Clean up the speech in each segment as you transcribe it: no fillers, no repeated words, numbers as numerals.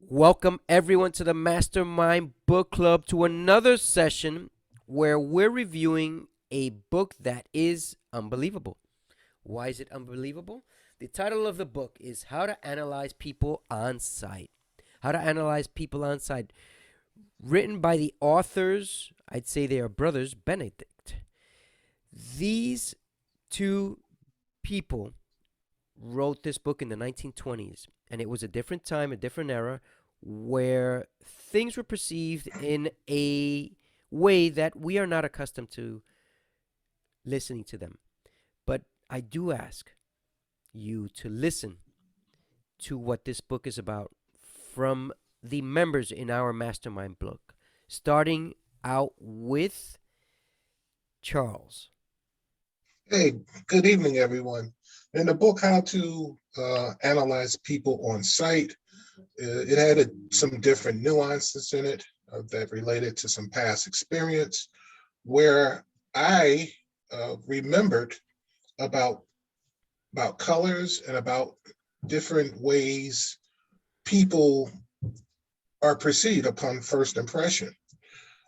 Welcome everyone to the Mastermind Book Club to another session where we're reviewing a book that is unbelievable. Why is it unbelievable? The title of the book is How to Analyze People on Sight. How to Analyze People on Sight. Written by the authors, I'd say they are brothers, Benedict. These two people wrote this book in the 1920s, and it was a different time, a different era, where things were perceived in a way that we are not accustomed to listening to them. But I do ask you to listen to what this book is about from the members in our mastermind book, starting out with Charles. Hey, good evening, everyone. In the book, How to Analyze People on Sight, it had some different nuances in it that related to some past experience where I remembered about, about colors and about different ways people are perceived upon first impression.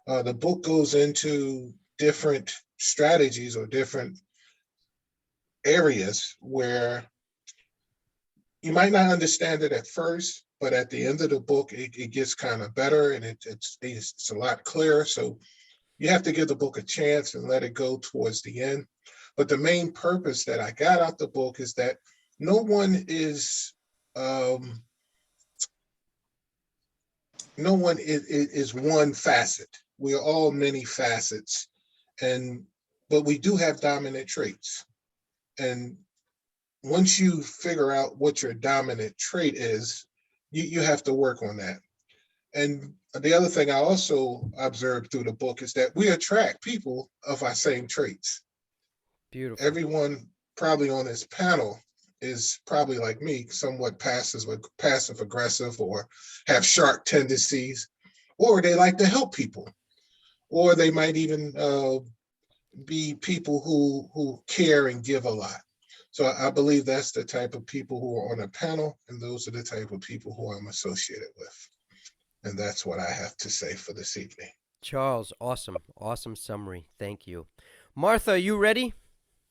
The book goes into different strategies or different areas where you might not understand it at first, but at the end of the book, it gets kind of better and it's a lot clearer. So you have to give the book a chance and let it go towards the end. But the main purpose that I got out the book is that no one is um, no one is one facet. We are all many facets, and but we do have dominant traits. And once you figure out what your dominant trait is, you have to work on that. And the other thing I also observed through the book is that we attract people of our same traits. Beautiful. Everyone probably on this panel is probably like me, somewhat passive aggressive, or have sharp tendencies, or they like to help people, or they might even be people who care and give a lot. So I believe that's the type of people who are on a panel, and those are the type of people who I'm associated with. And that's what I have to say for this evening. Charles, awesome. Awesome summary. Thank you. Martha, are you ready?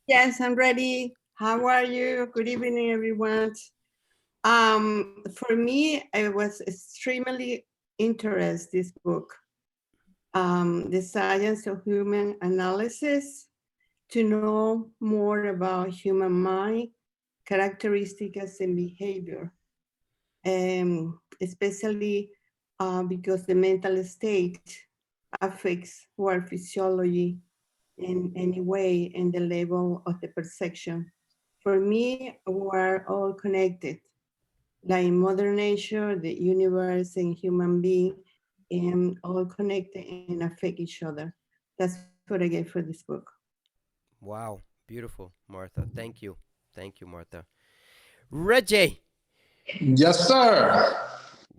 Yes, I'm ready. How are you? Good evening, everyone. For me, I was extremely interested in this book, The Science of Human Analysis, to know more about human mind, characteristics, and behavior, especially because the mental state affects our physiology in any way in the level of the perception. For me, we're all connected, like Mother Nature, the universe, and human being, and all connected and affect each other. That's what I get for this book. Wow. Beautiful, Martha. Thank you. Thank you, Martha. Reggie. Yes, sir.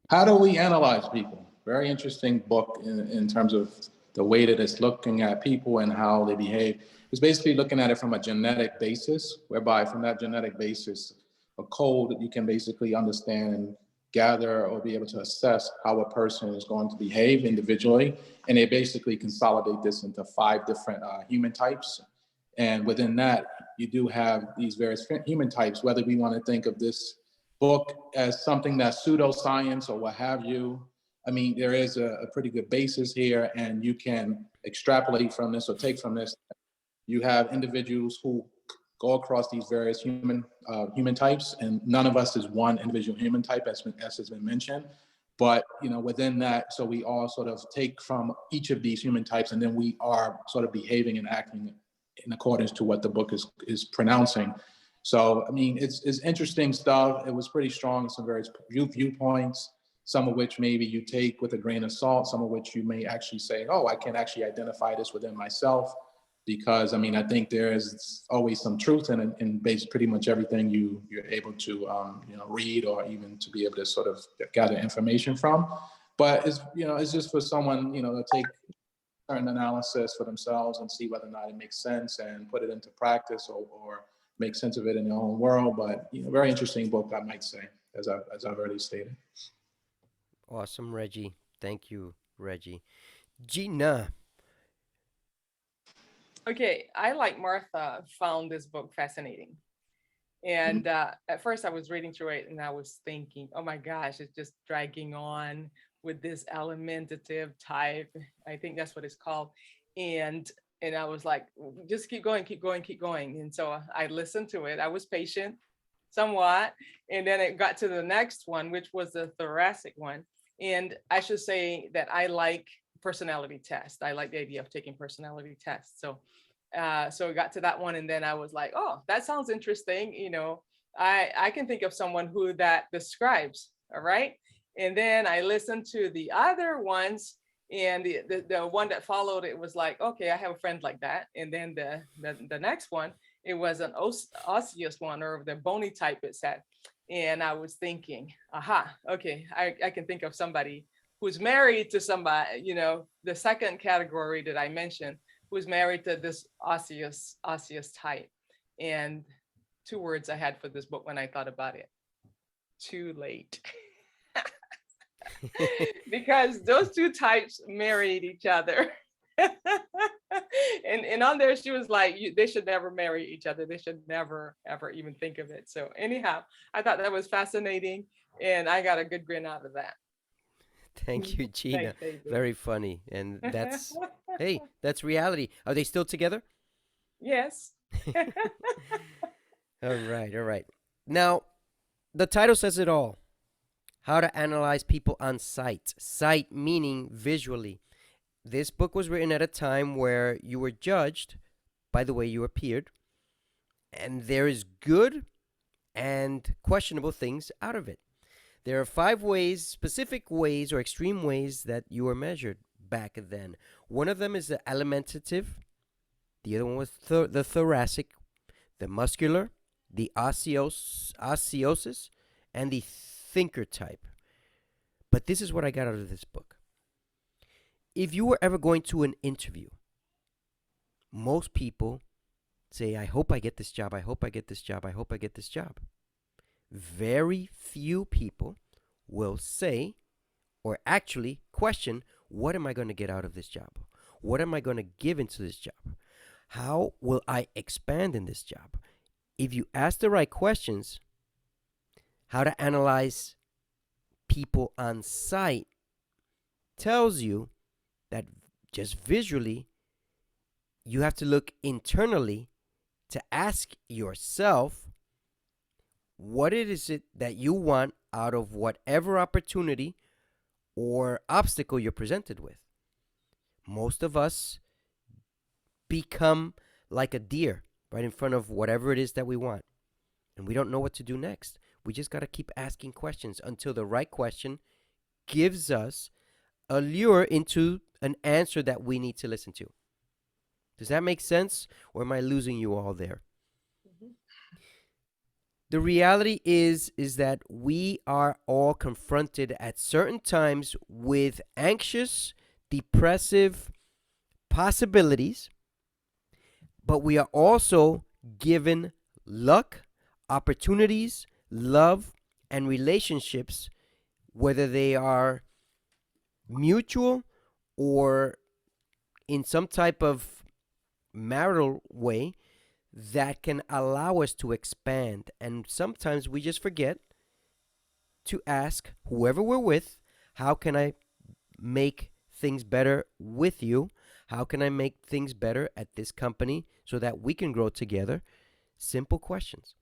How do we analyze people? Very interesting book in terms of the way that it's looking at people and how they behave. It's basically looking at it from a genetic basis, whereby from that genetic basis, a code that you can basically understand and gather or be able to assess how a person is going to behave individually. And they basically consolidate this into 5 different human types. And within that, you do have these various human types, whether we want to think of this book as something that's pseudoscience or what have you. I mean, there is a pretty good basis here, and you can extrapolate from this or take from this. You have individuals who go across these various human types, and none of us is one individual human type, as has been mentioned. But within that, so we all sort of take from each of these human types, and then we are sort of behaving and acting in accordance to what the book is pronouncing. So, I mean, it's interesting stuff. It was pretty strong, some various viewpoints, some of which maybe you take with a grain of salt, some of which you may actually say, oh, I can actually identify this within myself. Because, I mean, I think there is always some truth in pretty much everything you're able to, read or even to be able to sort of gather information from. But it's just for someone, to take certain analysis for themselves and see whether or not it makes sense and put it into practice or make sense of it in their own world. But very interesting book, I might say, as I've already stated. Awesome, Reggie. Thank you, Reggie. Gina. Okay, I, like Martha, found this book fascinating. And at first I was reading through it and I was thinking, oh my gosh, it's just dragging on with this alimentative type. I think that's what it's called. And I was like, just keep going, keep going, keep going. And so I listened to it. I was patient somewhat. And then it got to the next one, which was the thoracic one. And I should say that I like personality tests. I like the idea of taking personality tests. So so I got to that one, and then I was like, oh, that sounds interesting. You know, I can think of someone who that describes. All right. And then I listened to the other ones, and the one that followed it was like, okay, I have a friend like that. And then the next one, it was an osseous one, or the bony type, it said. And I was thinking, aha, okay, I can think of somebody who's married to somebody, you know, the second category that I mentioned, who's married to this osseous type. And 2 words I had for this book when I thought about it: too late. Because those 2 types married each other. and on there she was like, they should never marry each other. They should never ever even think of it. So anyhow, I thought that was fascinating, and I got a good grin out of that. Thank you, Gina. Thanks, David. Very funny. And that's, hey, that's reality. Are they still together? Yes. All right, all right. Now, the title says it all. How to analyze people on sight. Sight meaning visually. This book was written at a time where you were judged by the way you appeared, and there is good and questionable things out of it. There are 5 ways, specific ways or extreme ways that you were measured back then. One of them is the alimentative. The other one was the thoracic, the muscular, the osseosis, and the thinker type. But this is what I got out of this book. If you were ever going to an interview, most people say, I hope I get this job, I hope I get this job, I hope I get this job. Very few people will say or actually question, what am I going to get out of this job? What am I going to give into this job? How will I expand in this job? If you ask the right questions, how to analyze people on site tells you that just visually, you have to look internally to ask yourself, what is it that you want out of whatever opportunity or obstacle you're presented with? Most of us become like a deer right in front of whatever it is that we want, and we don't know what to do next. We just got to keep asking questions until the right question gives us a lure into an answer that we need to listen to. Does that make sense, or am I losing you all there? The reality is that we are all confronted at certain times with anxious, depressive possibilities, but we are also given luck, opportunities, love, and relationships, whether they are mutual or in some type of marital way, that can allow us to expand. And sometimes we just forget to ask whoever we're with, how can I make things better with you? How can I make things better at this company so that we can grow together? Simple questions.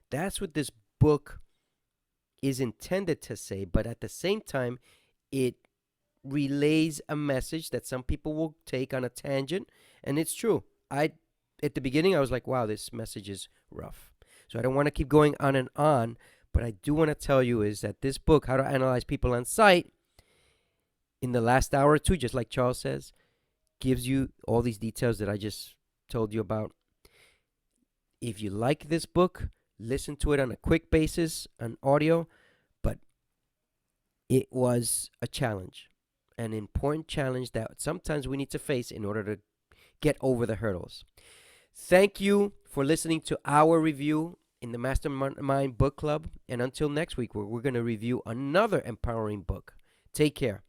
That's what this book is intended to say, but at the same time, it relays a message that some people will take on a tangent, and it's true. At the beginning, I was like, wow, this message is rough. So I don't want to keep going on, but I do want to tell you is that this book, How to Analyze People on Sight, in the last hour or two, just like Charles says, gives you all these details that I just told you about. If you like this book, listen to it on a quick basis on audio, but it was a challenge, an important challenge that sometimes we need to face in order to get over the hurdles. Thank you for listening to our review in the Mastermind Book Club. And until next week, where we're going to review another empowering book. Take care.